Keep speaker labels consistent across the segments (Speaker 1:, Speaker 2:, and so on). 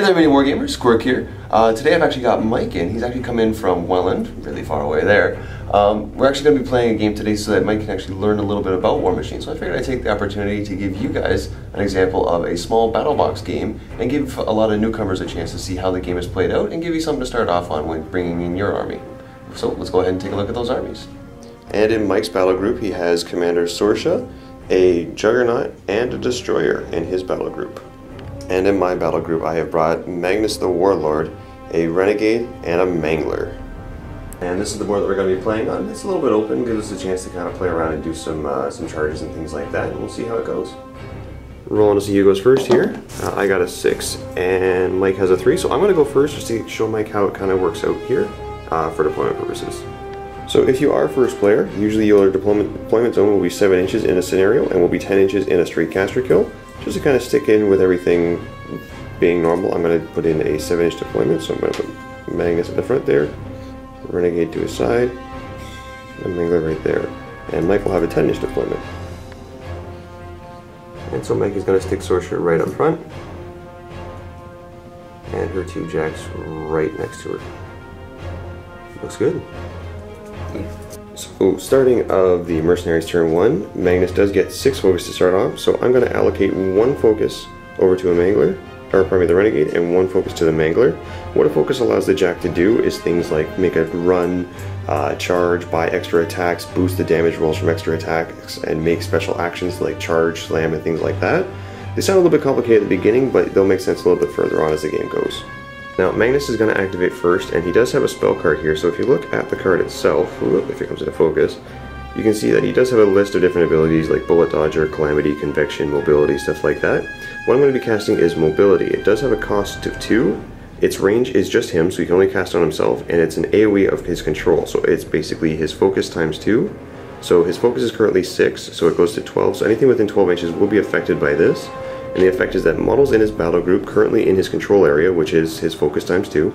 Speaker 1: there, MiniWarGamers, Quirk here. Today I've actually got Mike in. He's actually come in from Welland, really far away there. We're actually going to be playing a game today so that Mike can actually learn a little bit about Warmachine. So I figured I'd take the opportunity to give you guys an example of a small battle box game and give a lot of newcomers a chance to see how the game is played out and give you something to start off on when bringing in your army. So let's go ahead and take a look at those armies. And in Mike's battle group he has Commander Sorsha, a Juggernaut, and a Destroyer in his battle group. And in my battle group I have brought Magnus the Warlord, a Renegade, and a Mangler. And this is the board that we're going to be playing on. It's a little bit open, gives us a chance to kind of play around and do some charges and things like that, and we'll see how it goes. Rolling to see who goes first here. I got a 6 and Mike has a 3, so I'm going to go first just to show Mike how it kind of works out here for deployment purposes. So if you are first player, usually your deployment zone will be 7 inches in a scenario and will be 10 inches in a straight caster kill. Just to kind of stick in with everything being normal, I'm going to put in a 7-inch deployment. So I'm going to put Magnus at the front there, Renegade to his side, and Mangler right there. And Mike will have a 10-inch deployment. And so Mike is going to stick Sorsha right up front, and her 2 jacks right next to her. Looks good. So starting of the Mercenaries turn 1, Magnus does get 6 focus to start off, so I'm going to allocate 1 focus over to a Mangler, or pardon me, the Renegade, and 1 focus to the Mangler. What a focus allows the Jack to do is things like make a run, charge, buy extra attacks, boost the damage rolls from extra attacks, and make special actions like charge, slam, and things like that. They sound a little bit complicated at the beginning, but they'll make sense a little bit further on as the game goes. Now, Magnus is going to activate first, and he does have a spell card here, so if you look at the card itself, if it comes into focus, you can see that he does have a list of different abilities like Bullet Dodger, Calamity, Convection, Mobility, stuff like that. What I'm going to be casting is Mobility. It does have a cost of 2, its range is just him, so he can only cast on himself, and it's an AoE of his control, so it's basically his focus times 2. So his focus is currently 6, so it goes to 12, so anything within 12 inches will be affected by this. And the effect is that models in his battle group currently in his control area, which is his focus times 2,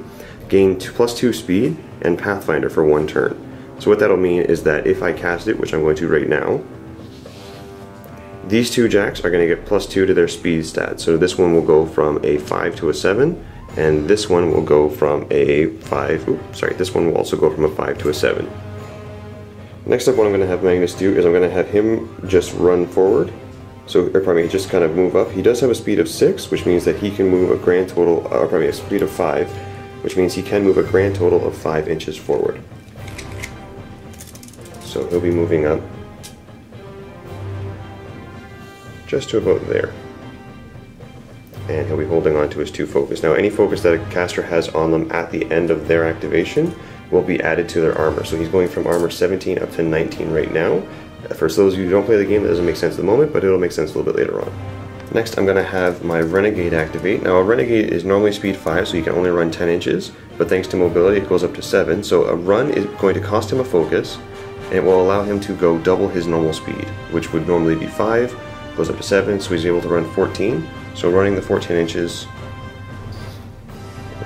Speaker 1: gain +2 speed and Pathfinder for 1 turn. So what that'll mean is that if I cast it, which I'm going to right now, these 2 jacks are going to get +2 to their speed stat. So this one will go from a 5 to a 7, and this one will go from a 5, this one will also go from a 5 to a 7. Next up, what I'm going to have Magnus do is I'm going to have him just run forward. So, just kind of move up. He does have a speed of 6, which means that he can move a grand total, a speed of 5, which means he can move a grand total of 5 inches forward. So he'll be moving up just to about there. And he'll be holding on to his 2 focus. Now, any focus that a caster has on them at the end of their activation will be added to their armor. So he's going from armor 17 up to 19 right now. For those of you who don't play the game, that doesn't make sense at the moment, but it'll make sense a little bit later on. Next, I'm going to have my Renegade activate. Now, a Renegade is normally speed 5, so you can only run 10 inches, but thanks to mobility, it goes up to 7. So a run is going to cost him a focus, and it will allow him to go double his normal speed, which would normally be 5, goes up to 7, so he's able to run 14. So running the 14 inches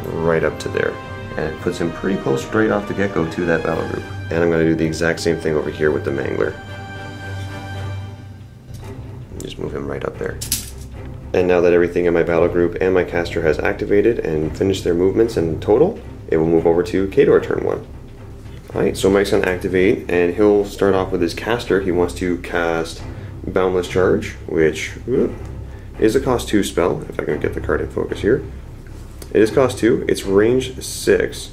Speaker 1: right up to there. And it puts him pretty close right off the get-go to that battle group. And I'm going to do the exact same thing over here with the Mangler. Just move him right up there. And now that everything in my battle group and my caster has activated and finished their movements in total, it will move over to Khador turn 1. Alright, so Mike's going to activate, and he'll start off with his caster. He wants to cast Boundless Charge, which is a cost 2 spell, if I can get the card in focus here. It is cost 2, it's range 6,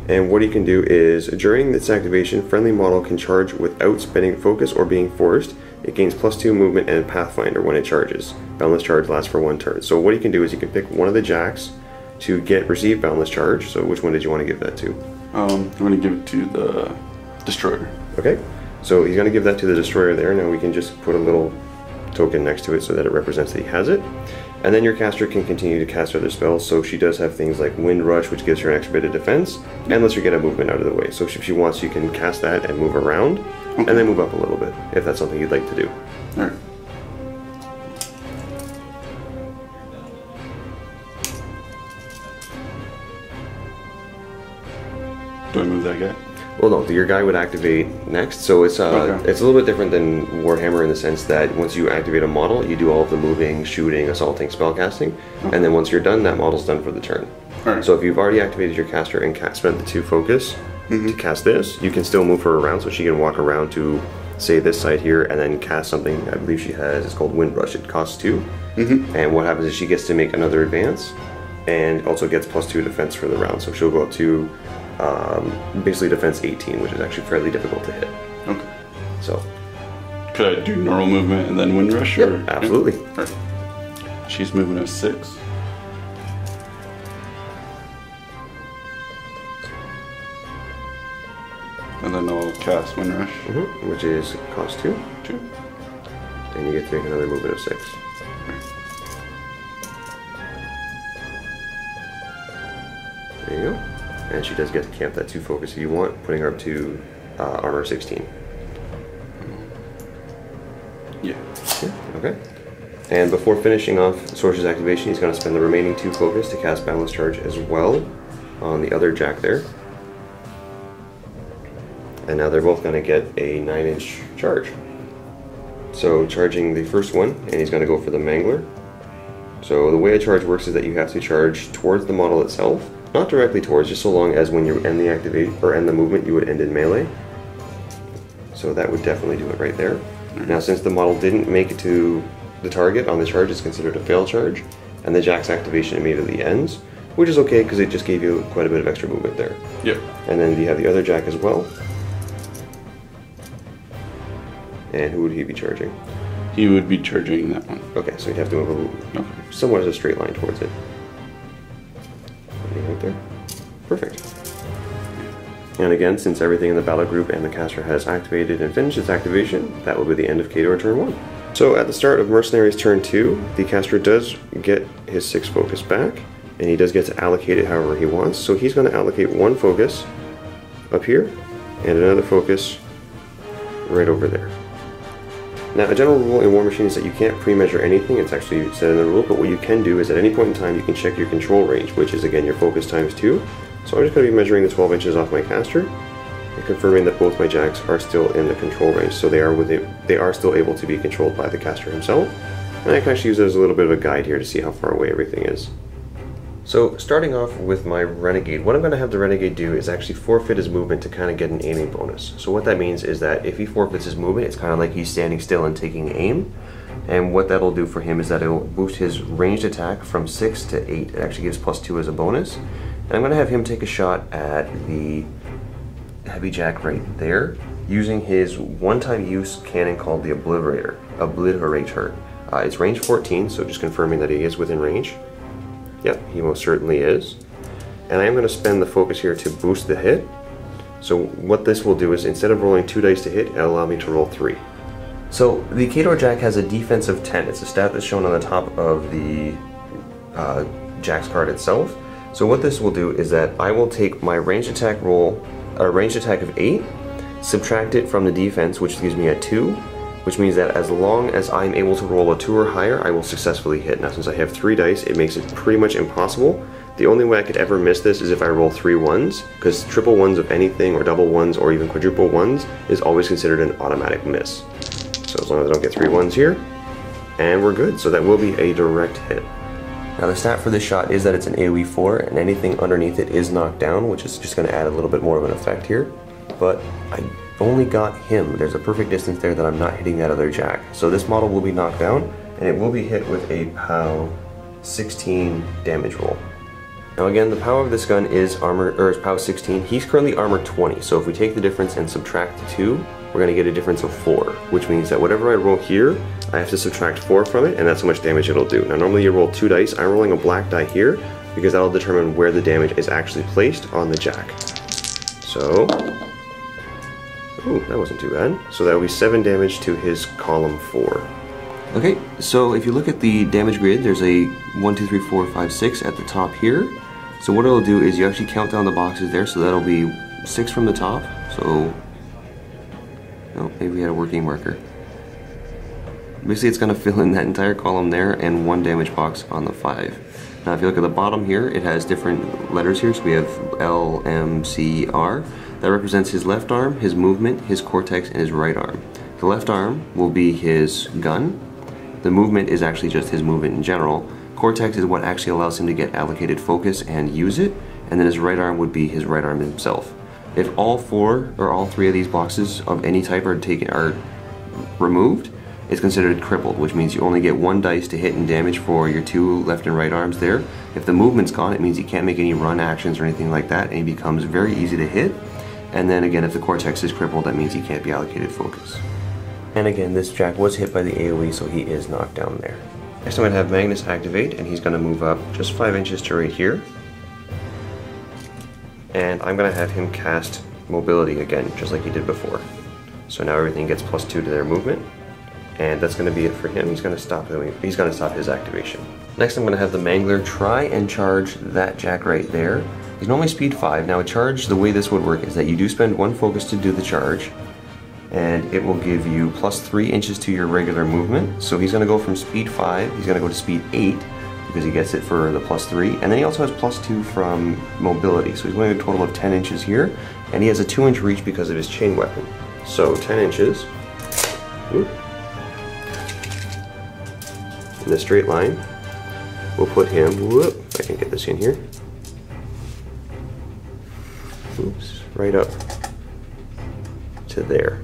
Speaker 1: and what he can do is, during this activation, friendly model can charge without spending focus or being forced. It gains +2 movement and Pathfinder when it charges. Boundless Charge lasts for 1 turn. So what he can do is he can pick one of the jacks to receive Boundless Charge. So which one did you want to give that to?
Speaker 2: I'm going to give it to the Destroyer.
Speaker 1: Okay, so he's going to give that to the Destroyer there. Now we can just put a little token next to it so that it represents that he has it. And then your caster can continue to cast other spells, so she does have things like Wind Rush, which gives her an extra bit of defense, and lets her get a movement out of the way. So if she wants, you can cast that and move around, and then move up a little bit, if that's something you'd like to do.
Speaker 2: Alright. Do I move that guy?
Speaker 1: Well, no, your guy would activate next, so it's it's a little bit different than Warhammer in the sense that once you activate a model, you do all of the moving, shooting, assaulting, spellcasting, and then once you're done, that model's done for the turn.
Speaker 2: Right.
Speaker 1: So if you've already activated your caster and spent the 2 focus to cast this, you can still move her around so she can walk around to, say, this side here, and then cast something I believe she has. It's called Wind Rush. It costs 2, and what happens is she gets to make another advance, and also gets +2 defense for the round. So she'll go up to basically defense 18, which is actually fairly difficult to hit.
Speaker 2: Okay.
Speaker 1: So.
Speaker 2: Could I do normal movement and then wind rush?
Speaker 1: Yep,
Speaker 2: or?
Speaker 1: absolutely.
Speaker 2: Yeah. Right. She's moving at 6. And then I'll cast wind rush.
Speaker 1: Which is cost 2.
Speaker 2: 2.
Speaker 1: And you get to make another movement of 6. There you go. And she does get to camp that 2 focus if you want, putting her up to armor 16.
Speaker 2: Yeah.
Speaker 1: Okay. And before finishing off Sorcerer's activation, he's going to spend the remaining 2 focus to cast Boundless Charge as well on the other Jack there. And now they're both going to get a 9-inch charge. So charging the first one, and he's going to go for the Mangler. So the way a charge works is that you have to charge towards the model itself. Not directly towards, just so long as when you end the end the movement, you would end in melee. So that would definitely do it right there. Now, since the model didn't make it to the target on the charge, it's considered a fail charge, and the Jack's activation immediately ends, which is okay because it just gave you quite a bit of extra movement there.
Speaker 2: Yep.
Speaker 1: And then you have the other Jack as well. And who would he be charging?
Speaker 2: He would be charging that one.
Speaker 1: Okay, so you'd have to move somewhat as a straight line towards it. Right there. Perfect. And again, since everything in the battle group and the caster has activated and finished its activation, that will be the end of Khador turn 1. So at the start of Mercenaries turn 2, the caster does get his 6 focus back, and he does get to allocate it however he wants. So he's going to allocate 1 focus up here, and another focus right over there. Now, a general rule in Warmachine is that you can't pre-measure anything. It's actually said in the rule, but what you can do is at any point in time you can check your control range, which is again your focus times 2. So I'm just going to be measuring the 12 inches off my caster and confirming that both my Jacks are still in the control range, so they are still able to be controlled by the caster himself. And I can actually use it as a little bit of a guide here to see how far away everything is. So starting off with my Renegade, what I'm going to have the Renegade do is actually forfeit his movement to kind of get an aiming bonus. So what that means is that if he forfeits his movement, it's kind of like he's standing still and taking aim. And what that'll do for him is that it'll boost his ranged attack from 6 to 8. It actually gives +2 as a bonus. And I'm going to have him take a shot at the Heavy Jack right there, using his one-time use cannon called the Obliterator. It's range 14, so just confirming that he is within range. Yep, he most certainly is. And I am going to spend the focus here to boost the hit. So what this will do is instead of rolling 2 dice to hit, it'll allow me to roll 3. So the Khador Jack has a defense of 10. It's a stat that's shown on the top of the Jack's card itself. So what this will do is that I will take my ranged attack of 8, subtract it from the defense, which gives me a 2, which means that as long as I'm able to roll a 2 or higher, I will successfully hit. Now, since I have 3 dice, it makes it pretty much impossible. The only way I could ever miss this is if I roll 3 1s, because triple 1s of anything, or double 1s, or even quadruple 1s, is always considered an automatic miss. So as long as I don't get 3 1s here, and we're good. So that will be a direct hit. Now the stat for this shot is that it's an AoE 4, and anything underneath it is knocked down, which is just going to add a little bit more of an effect here. But I only got him. There's a perfect distance there that I'm not hitting that other Jack. So this model will be knocked down, and it will be hit with a POW 16 damage roll. Now again, the POW of this gun is POW 16. He's currently armor 20, so if we take the difference and subtract the 2, we're going to get a difference of 4, which means that whatever I roll here, I have to subtract 4 from it, and that's how much damage it'll do. Now normally you roll 2 dice, I'm rolling a black die here, because that'll determine where the damage is actually placed on the Jack. So, ooh, that wasn't too bad. So that will be 7 damage to his column 4. Okay, so if you look at the damage grid, there's a 1, 2, 3, 4, 5, 6 at the top here. So what it'll do is you actually count down the boxes there, so that'll be 6 from the top, so, oh, maybe we had a working marker. Basically it's going to fill in that entire column there and 1 damage box on the 5. Now if you look at the bottom here, it has different letters here. So we have L, M, C, R. That represents his left arm, his movement, his cortex, and his right arm. The left arm will be his gun. The movement is actually just his movement in general. Cortex is what actually allows him to get allocated focus and use it. And then his right arm would be his right arm himself. If all four or all three of these boxes of any type are removed, it's considered crippled, which means you only get 1 dice to hit and damage for your 2 left and right arms there. If the movement's gone, it means he can't make any run actions or anything like that, and he becomes very easy to hit. And then again, if the cortex is crippled, that means he can't be allocated focus. And again, this Jack was hit by the AoE, so he is knocked down there. Next I'm going to have Magnus activate, and he's going to move up just 5 inches to right here. And I'm going to have him cast mobility again, just like he did before. So now everything gets +2 to their movement. And that's going to be it for him. He's going to stop his activation. Next I'm going to have the Mangler try and charge that Jack right there. He's normally speed 5. Now a charge, the way this would work is that you do spend 1 focus to do the charge, and it will give you +3 inches to your regular movement. So he's going to go from speed 5, he's going to go to speed 8, because he gets it for the +3, and then he also has +2 from mobility. So he's going to a total of 10 inches here, and he has a 2-inch reach because of his chain weapon. So 10 inches. Whoop. In the straight line, we'll put him, whoop, I can get this in here, oops, right up to there.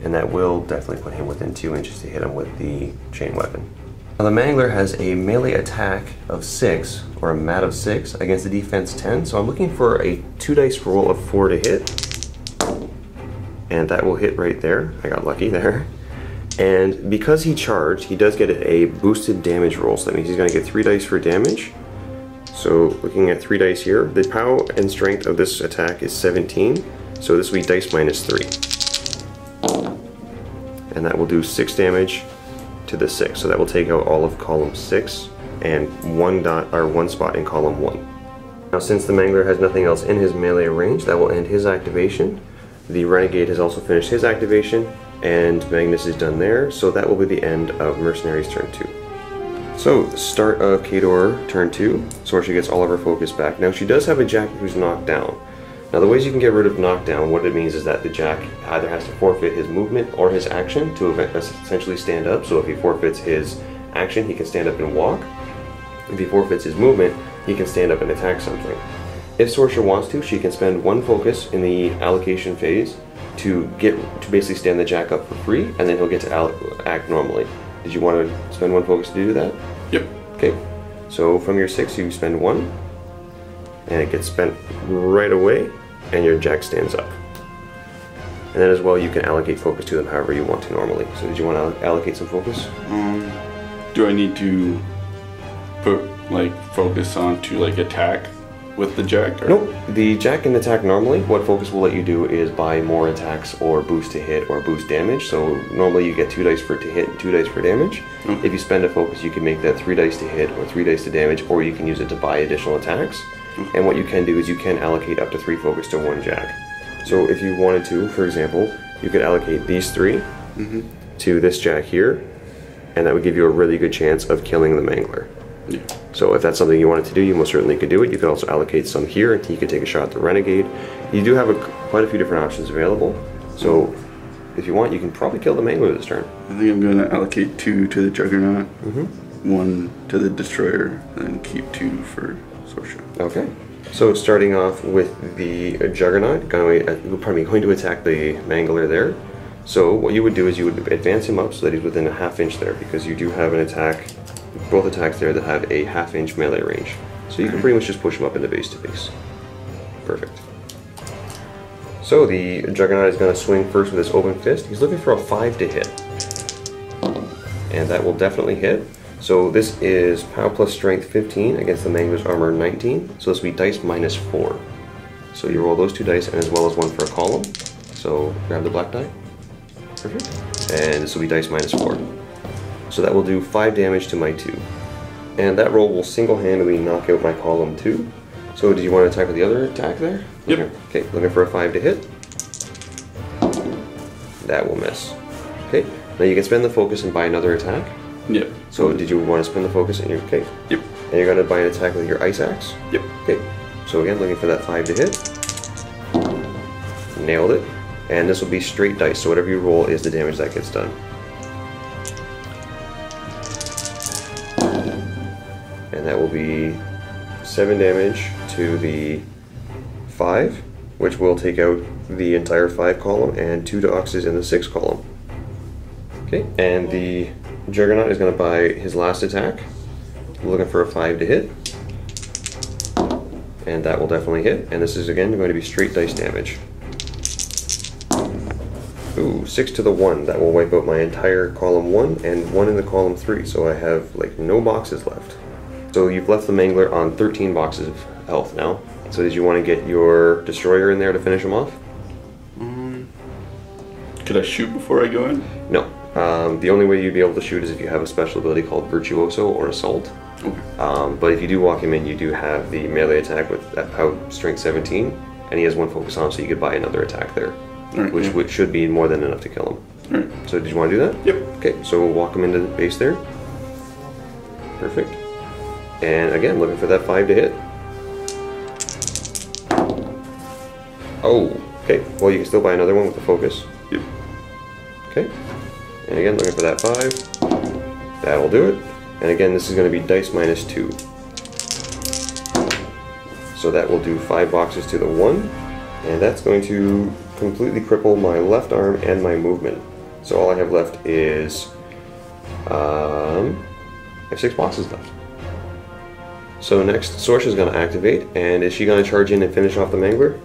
Speaker 1: And that will definitely put him within 2 inches to hit him with the chain weapon. Now the Mangler has a melee attack of 6, or a mat of 6, against a defense 10, so I'm looking for a 2 dice roll of 4 to hit. And that will hit right there. I got lucky there. And because he charged, he does get a boosted damage roll, so that means he's going to get 3 dice for damage. So looking at 3 dice here, the power and strength of this attack is 17, so this will be dice -3. And that will do 6 damage to the 6, so that will take out all of column 6 and 1 spot in column 1. Now since the Mangler has nothing else in his melee range, that will end his activation. The Renegade has also finished his activation, and Magnus is done there, so that will be the end of Mercenaries turn 2. So, start of Khador turn 2, Sorcia gets all of her focus back. Now she does have a Jack who's knocked down. Now the ways you can get rid of knockdown, what it means is that the Jack either has to forfeit his movement or his action to essentially stand up. So if he forfeits his action, he can stand up and walk. If he forfeits his movement, he can stand up and attack something. If Sorcia wants to, she can spend 1 focus in the allocation phase to basically stand the Jack up for free, and then he'll get to act normally. Did you want to spend 1 focus to do that?
Speaker 2: Yep.
Speaker 1: Okay. So from your 6, you spend 1, and it gets spent right away, and your Jack stands up. And then as well, you can allocate focus to them however you want to normally. So did you want to allocate some focus?
Speaker 2: Do I need to put focus on to attack with the Jack? Or?
Speaker 1: Nope. The Jack can attack normally. What focus will let you do is buy more attacks or boost to hit or boost damage. So normally you get 2 dice for it to hit and 2 dice for damage.
Speaker 2: Okay.
Speaker 1: If you spend a focus, you can make that 3 dice to hit or 3 dice to damage, or you can use it to buy additional attacks. Okay. And what you can do is you can allocate up to 3 focus to 1 Jack. So if you wanted to, for example, you could allocate these 3 to this Jack here, and that would give you a really good chance of killing the Mangler. Yeah. So if that's something you wanted to do, you most certainly could do it. You could also allocate some here, and you could take a shot at the Renegade. You do have quite a few different options available. So if you want, you can probably kill the Mangler this turn.
Speaker 2: I think I'm going to allocate 2 to the Juggernaut, 1 to the Destroyer, and then keep 2 for Sorcia.
Speaker 1: Okay. So starting off with the Juggernaut, going to attack the Mangler there. So what you would do is you would advance him up so that he's within a ½ inch there, because you do have an attack, both attacks there that have a ½ inch melee range. So you can pretty much just push him up into base to base. Perfect. So the Juggernaut is going to swing first with his open fist. He's looking for a 5 to hit. And that will definitely hit. So this is POW plus strength 15 against the Mangler's armor 19. So this will be dice -4. So you roll those 2 dice, and as well as 1 for a column. So grab the black die. Perfect. And this will be dice -4. So that will do 5 damage to my 2. And that roll will single-handedly knock out my column 2. So did you want to attack with the other attack there?
Speaker 2: Yep.
Speaker 1: Okay, looking for a 5 to hit. That will miss. Okay, now you can spend the focus and buy another attack.
Speaker 2: Yep.
Speaker 1: So did you want to spend the focus in your... Okay.
Speaker 2: Yep.
Speaker 1: And you're going to buy an attack with your Ice Axe?
Speaker 2: Yep.
Speaker 1: Okay, so again, looking for that 5 to hit. Nailed it. And this will be straight dice, so whatever you roll is the damage that gets done. And that will be 7 damage to the 5, which will take out the entire 5 column, and 2 to Oxes in the 6 column. Okay, and the Juggernaut is going to buy his last attack. Looking for a 5 to hit. And that will definitely hit. And this is again going to be straight dice damage. Ooh, 6 to the 1. That will wipe out my entire column 1 and 1 in the column 3. So I have like no boxes left. So you've left the Mangler on 13 boxes of health now. So did you want to get your Destroyer in there to finish him off?
Speaker 2: Could I shoot before I go in?
Speaker 1: No. The only way you'd be able to shoot is if you have a special ability called Virtuoso or Assault.
Speaker 2: Okay.
Speaker 1: But if you do walk him in, you do have the melee attack with that POW strength 17, and he has 1 focus on, so you could buy another attack there,
Speaker 2: Right,
Speaker 1: which should be more than enough to kill him.
Speaker 2: Right.
Speaker 1: So did you want to do that?
Speaker 2: Yep.
Speaker 1: Okay, so we'll walk him into the base there. Perfect. And again, looking for that 5 to hit. Oh, okay. Well, you can still buy another one with the focus.
Speaker 2: Yep.
Speaker 1: Okay. And again, looking for that 5. That'll do it. And again, this is going to be dice minus 2. So that will do 5 boxes to the 1. And that's going to completely cripple my left arm and my movement. So all I have left is... I have 6 boxes left. So next, Sorsha is going to activate. And is she going to charge in and finish off the Mangler?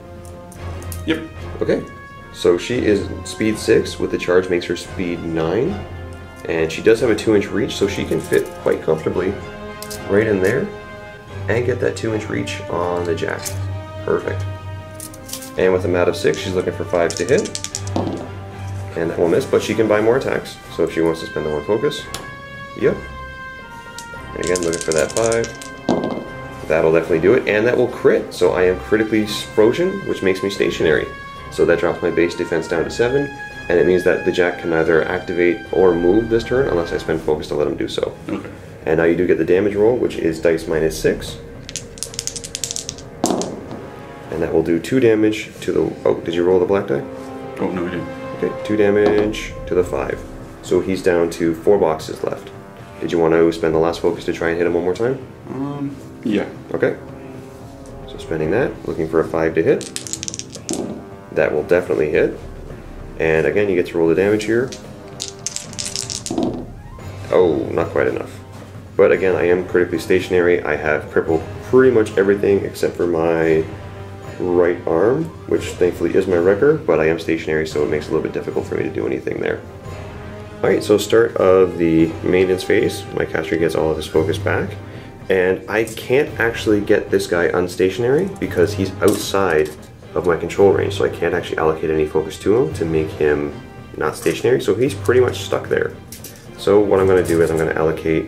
Speaker 2: Yep.
Speaker 1: Okay. So she is speed 6, with the charge makes her speed 9. And she does have a 2-inch reach, so she can fit quite comfortably right in there and get that 2-inch reach on the Jack. Perfect. And with a mat of 6, she's looking for 5s to hit. And that will miss, but she can buy more attacks. So if she wants to spend the 1 focus, yep. And again, looking for that 5. That'll definitely do it, and that will crit. So I am critically frozen, which makes me stationary. So that drops my base defense down to 7. And it means that the Jack can either activate or move this turn unless I spend focus to let him do so.
Speaker 2: Okay.
Speaker 1: And now you do get the damage roll, which is dice minus 6. And that will do 2 damage to the... Oh, did you roll the black die?
Speaker 2: Oh, no, I didn't.
Speaker 1: Okay, 2 damage to the 5. So he's down to 4 boxes left. Did you want to spend the last focus to try and hit him one more time?
Speaker 2: Yeah.
Speaker 1: Okay. So spending that, looking for a 5 to hit. That will definitely hit. And again, you get to roll the damage here. Oh, not quite enough. But again, I am critically stationary. I have crippled pretty much everything except for my right arm, which thankfully is my wrecker, but I am stationary, so it makes it a little bit difficult for me to do anything there. Alright, so start of the maintenance phase. My caster gets all of his focus back. And I can't actually get this guy unstationary because he's outside of my control range, so I can't actually allocate any focus to him to make him not stationary, so he's pretty much stuck there. So what I'm going to do is I'm going to allocate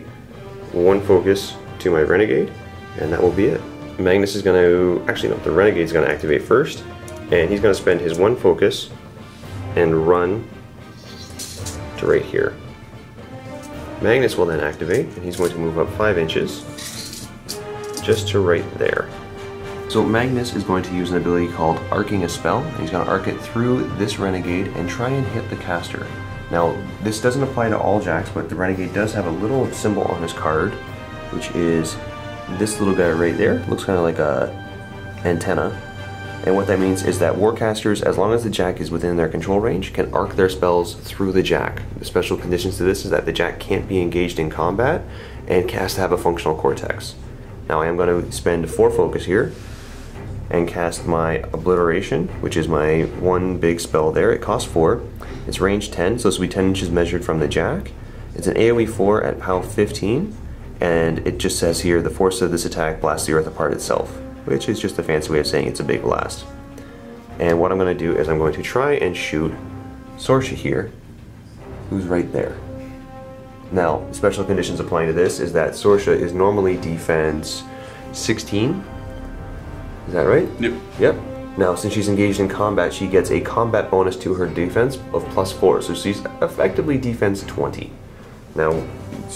Speaker 1: 1 focus to my Renegade, and that will be it. Magnus is going to, actually no, the Renegade is going to activate first, and he's going to spend his 1 focus and run to right here. Magnus will then activate, and he's going to move up 5 inches, just to right there. So Magnus is going to use an ability called Arcing a Spell. He's going to arc it through this Renegade and try and hit the caster. Now, this doesn't apply to all Jacks, but the Renegade does have a little symbol on his card, which is this little guy right there. Looks kind of like a antenna. And what that means is that Warcasters, as long as the Jack is within their control range, can arc their spells through the Jack. The special conditions to this is that the Jack can't be engaged in combat and has to have a functional Cortex. Now I am going to spend 4 focus here and cast my Obliteration, which is my 1 big spell there. It costs 4. It's range 10, so this will be 10 inches measured from the Jack. It's an AoE 4 at POW 15, and it just says here, the force of this attack blasts the earth apart itself, which is just a fancy way of saying it's a big blast. And what I'm going to do is I'm going to try and shoot Sorsha here, who's right there. Now, special conditions applying to this is that Sorsha is normally defense 16. Is that right?
Speaker 2: Yep.
Speaker 1: Yep. Now, since she's engaged in combat, she gets a combat bonus to her defense of +4, so she's effectively defense 20. Now,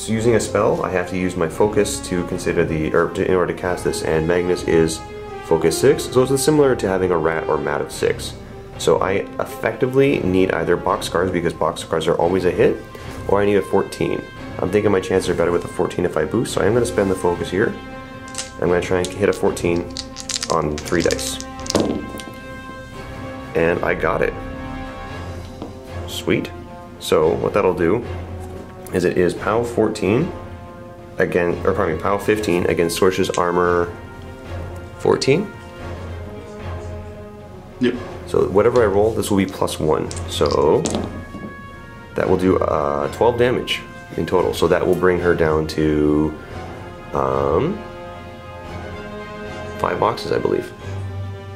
Speaker 1: using a spell, I have to use my focus to consider in order to cast this, and Magnus is focus 6, so it's similar to having a rat or mat of 6. So I effectively need either boxcars, because boxcars are always a hit, or I need a 14. I'm thinking my chances are better with a 14 if I boost, so I'm going to spend the focus here. I'm going to try and hit a 14 on 3 dice. And I got it. Sweet. So what that'll do is it is POW 14 again, or pardon me, POW 15 against Sorcerer's Armor 14.
Speaker 2: Yep.
Speaker 1: So whatever I roll, this will be +1. So that will do 12 damage in total. So that will bring her down to 5 boxes, I believe.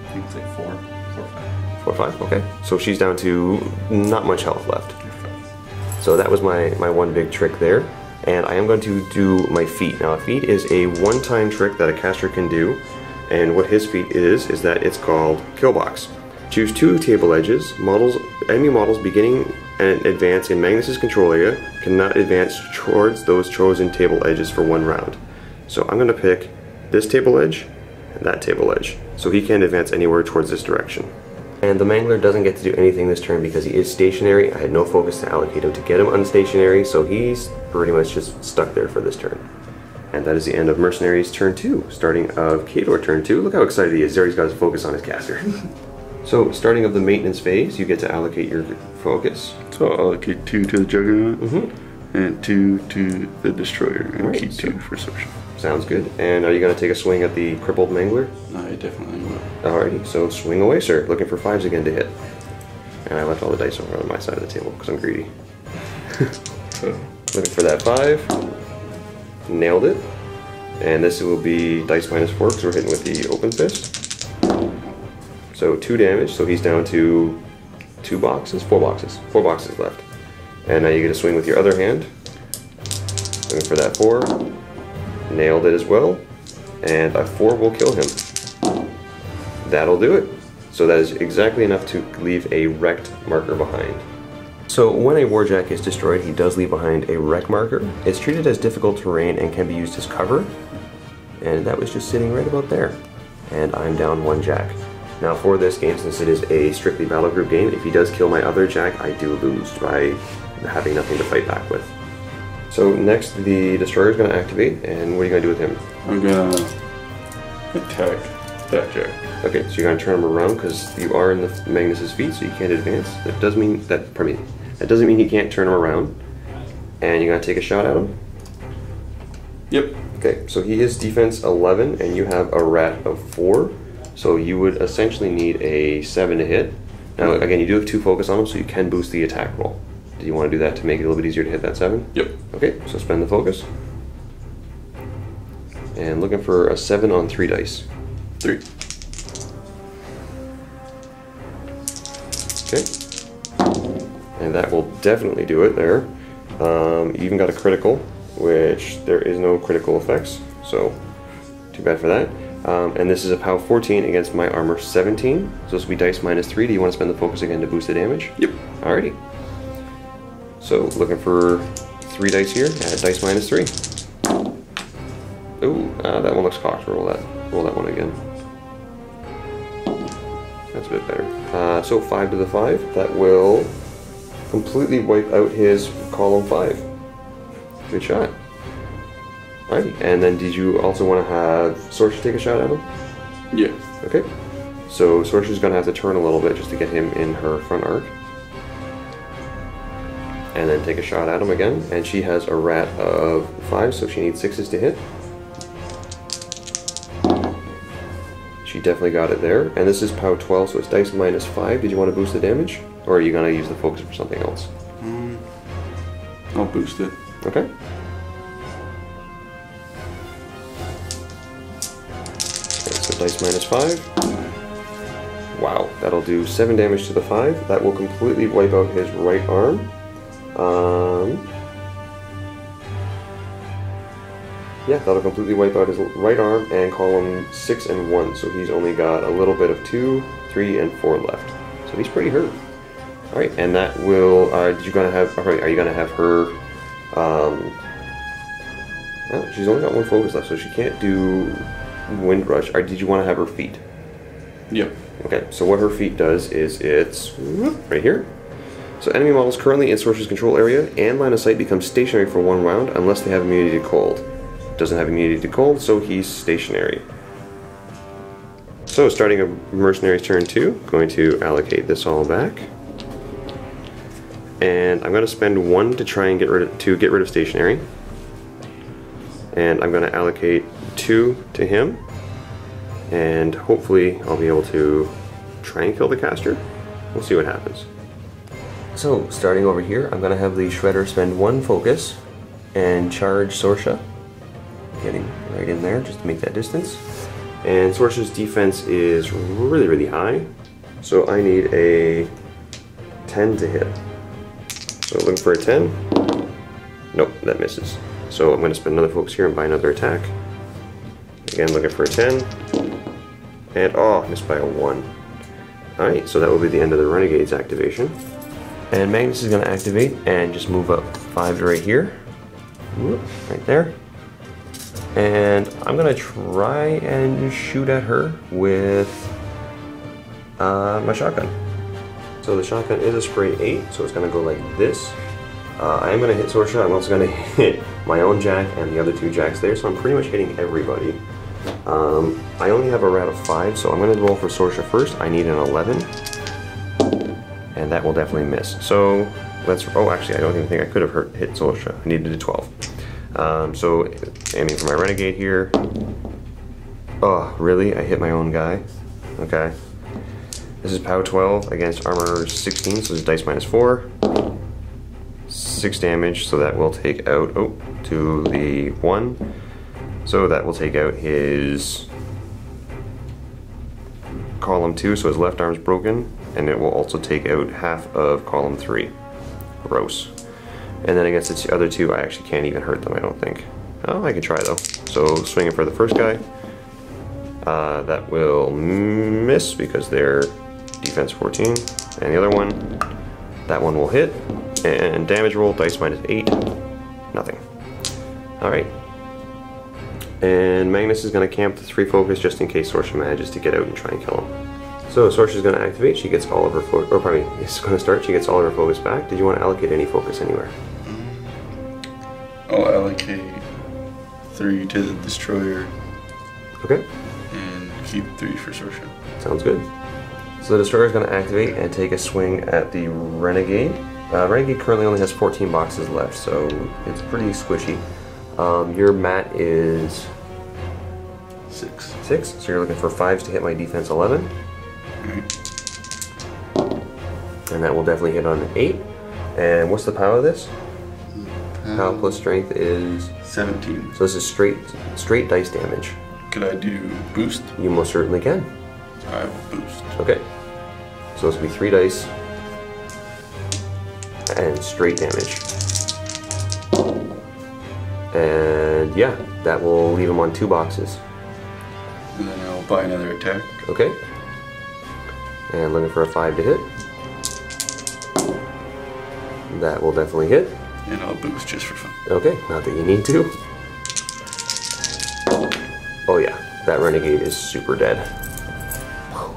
Speaker 2: I think it's like 4 or 5.
Speaker 1: 4 or 5? Okay. So she's down to not much health left. So that was my one big trick there. And I am going to do my feat. Now a feat is a one-time trick that a caster can do. And what his feat is that it's called Killbox. Choose 2 table edges. Enemy models beginning and advance in Magnus's control area cannot advance towards those chosen table edges for 1 round. So I'm going to pick this table edge and that table edge. So he can't advance anywhere towards this direction. And the Mangler doesn't get to do anything this turn because he is stationary. I had no focus to allocate him to get him unstationary, so he's pretty much just stuck there for this turn. And that is the end of Mercenaries turn 2. Starting of Khador turn 2. Look how excited he is. There he's got his focus on his caster. So starting of the maintenance phase, you get to allocate your focus.
Speaker 2: So I'll allocate 2 to the Juggernaut and 2 to the Destroyer, and keep 2 for Sorcerer.
Speaker 1: Sounds good. And are you going to take a swing at the crippled Mangler?
Speaker 2: I definitely will.
Speaker 1: Alrighty, so swing away, sir. Looking for 5s again to hit. And I left all the dice over on my side of the table because I'm greedy. Looking for that 5. Nailed it. And this will be dice -4 because we're hitting with the open fist. So 2 damage, so he's down to 4 boxes left. And now you get a swing with your other hand. Looking for that 4. Nailed it as well. And a 4 will kill him. That'll do it. So that is exactly enough to leave a wrecked marker behind. So when a warjack is destroyed, he does leave behind a wreck marker. It's treated as difficult terrain and can be used as cover. And that was just sitting right about there. And I'm down 1 jack. Now for this game, since it is a strictly battle group game, if he does kill my other jack, I do lose by having nothing to fight back with. So next, the Destroyer is going to activate, and what are you going to do with him?
Speaker 2: I'm going to attack that jack.
Speaker 1: Okay, so you're going to turn him around because you are in the Magnus's feet, so you can't advance. That does mean that, that doesn't mean he can't turn him around. And you're going to take a shot at him?
Speaker 2: Yep.
Speaker 1: Okay, so he is defense 11, and you have a rat of 4. So you would essentially need a 7 to hit. Now, again, you do have 2 focus on him, so you can boost the attack roll. Do you want to do that to make it a little bit easier to hit that 7?
Speaker 2: Yep.
Speaker 1: Okay, so spend the focus. And looking for a 7 on 3 dice.
Speaker 2: 3.
Speaker 1: Okay. And that will definitely do it there. You even got a critical, which there is no critical effects, so too bad for that. And this is a POW 14 against my armor 17. So this will be dice -3. Do you want to spend the focus again to boost the damage?
Speaker 2: Yep.
Speaker 1: Alrighty. So looking for 3 dice here at dice -3. Ooh, that one looks cocked. Roll that one again. That's a bit better. So 5 to the 5. That will completely wipe out his column 5. Good shot. Alrighty, and then did you also want to have Sorcerer take a shot at him?
Speaker 2: Yeah.
Speaker 1: Okay. So Sorcerer's going to have to turn a little bit just to get him in her front arc. And then take a shot at him again. And she has a rat of 5, so she needs 6s to hit. She definitely got it there. And this is POW 12, so it's dice -5. Did you want to boost the damage? Or are you going to use the focus for something else?
Speaker 2: I'll boost it.
Speaker 1: Okay. So dice -5. Wow, that'll do 7 damage to the 5. That will completely wipe out his right arm. Yeah, that'll completely wipe out his right arm and column 6 and 1. So he's only got a little bit of 2, 3, and 4 left. So he's pretty hurt. All right, and that will. Are you gonna have her Oh, she's only got one focus left, so she can't do Wind Rush. Or did you want to have her feet?
Speaker 2: Yep.
Speaker 1: Okay, so what her feat does is it's right here. So enemy models currently in Sorcerer's control area and line of sight become stationary for 1 round unless they have immunity to cold. Doesn't have immunity to cold, so he's stationary. So starting a Mercenaries turn 2, going to allocate this all back. And I'm going to spend 1 to try and get rid of stationary. And I'm going to allocate 2 to him. And hopefully I'll be able to try and kill the caster. We'll see what happens. So starting over here, I'm going to have the Shredder spend 1 focus and charge Sorsha. Getting right in there just to make that distance. And Sorsha's defense is really, really high. So I need a 10 to hit. So looking for a 10. Nope, that misses. So I'm going to spend another focus here and buy another attack. Again, looking for a 10. And oh, missed by a 1. Alright, so that will be the end of the Renegade's activation. And Magnus is going to activate and just move up 5 to right here. Right there. And I'm going to try and shoot at her with my shotgun. So the shotgun is a spray 8, so it's going to go like this. I am going to hit Sorsha. I'm also going to hit my own Jack and the other 2 Jacks there, so I'm pretty much hitting everybody. I only have a rat of 5, so I'm going to roll for Sorsha first. I need an 11, and that will definitely miss. So let's. Oh, actually, I don't even think I could have hit Sorsha. I needed a 12. So aiming for my Renegade here. Oh, really? I hit my own guy. Okay. This is POW 12 against armor 16, so this is dice minus 4. 6 damage, so that will take out. Oh, to the 1. So that will take out his column 2, so his left arm's broken, and it will also take out half of column 3. Gross. And then against the other 2, I actually can't even hurt them, I don't think. Oh, I can try though. So swinging for the first guy. That will miss because they're defense 14. And the other one, that one will hit. And damage roll, dice minus 8. Nothing. Alright. And Magnus is going to camp the 3 focus just in case Sorsha manages to get out and try and kill him. So Sorsha is going to activate. She gets all of her focus. Or pardon me, it's going to start. She gets all of her focus back. Did you want to allocate any focus anywhere?
Speaker 2: I'll allocate 3 to the destroyer.
Speaker 1: Okay.
Speaker 2: And keep 3 for Sorsha.
Speaker 1: Sounds good. So the destroyer is going to activate and take a swing at the Renegade. Renegade currently only has 14 boxes left, so it's pretty squishy. Your mat is
Speaker 2: 6.
Speaker 1: 6, so you're looking for 5s to hit my defense 11. And that will definitely hit on an 8. And what's the power of this? Power plus strength is
Speaker 2: 17.
Speaker 1: So this is straight dice damage.
Speaker 2: Could I do boost?
Speaker 1: You most certainly can.
Speaker 2: I have boost.
Speaker 1: Okay. So this will be 3 dice and straight damage. And yeah, that will leave him on 2 boxes.
Speaker 2: And then I'll buy another attack.
Speaker 1: Okay. And looking for a 5 to hit. That will definitely hit.
Speaker 2: And I'll boost just for fun.
Speaker 1: Okay, not that you need to. Oh yeah, that Renegade is super dead.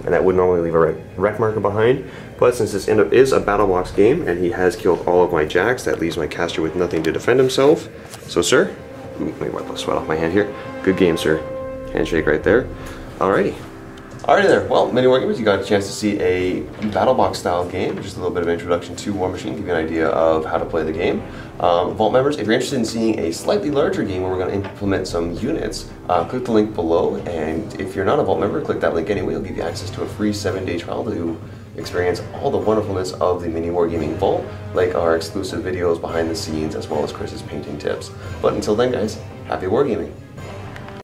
Speaker 1: And that would normally leave a wreck marker behind, but since this is a battle box game and he has killed all of my Jacks, that leaves my caster with nothing to defend himself. So sir, let me wipe the sweat off my hand here. Good game, sir. Handshake right there. Alrighty. Alrighty there. Well, MiniWarGamers, you got a chance to see a battle box style game, just a little bit of introduction to Warmachine, give you an idea of how to play the game. Vault members, if you're interested in seeing a slightly larger game where we're going to implement some units, click the link below, and if you're not a Vault member, click that link anyway. It'll give you access to a free 7-day trial to experience all the wonderfulness of the MiniWarGaming Vault, like our exclusive videos behind the scenes, as well as Chris's painting tips. But until then, guys, happy wargaming.